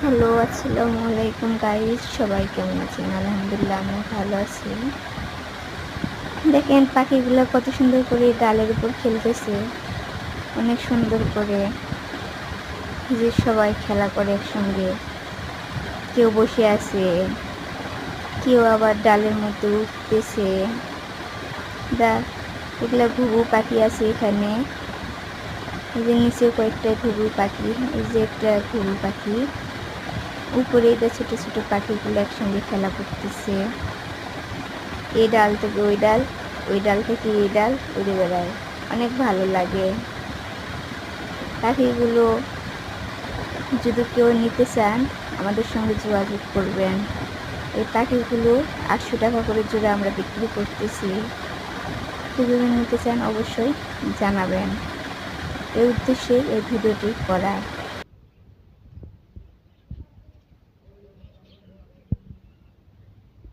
Hello, আসসালামু আলাইকুম guys, সবাই কেমন আছেন? আলহামদুলিল্লাহ আমি ভালো আছি। দেখেন পাখিগুলো কত সুন্দর করে ডালের উপর খেলতেছে, অনেক সুন্দর করে। যে সবাই খেলা করে একসঙ্গে, কেউ বসে আছে, কেউ আবার ডালের মধ্যে উঠতেছে। এগুলা ঘুঘু পাখি আছে এখানে। এই যে নিচে কয়েকটা ঘুঘু পাখি, এই যে একটা ঘুঘু পাখি, উপরে এটা ছোট ছোট পাখিগুলো একসঙ্গে খেলা করতেছে। এই ডাল থেকে ওই ডাল, ওই ডাল থেকে এই ডাল উড়ে বেড়ায়, অনেক ভালো লাগে। পাখিগুলো যদি কেউ নিতে চান আমাদের সঙ্গে যোগাযোগ করবেন। এই পাখিগুলো 800 টাকা করে জোড়া আমরা বিক্রি করতেছি। কেউ যদি নিতে চান অবশ্যই জানাবেন। এই উদ্দেশ্যে এই ভিডিওটি করা।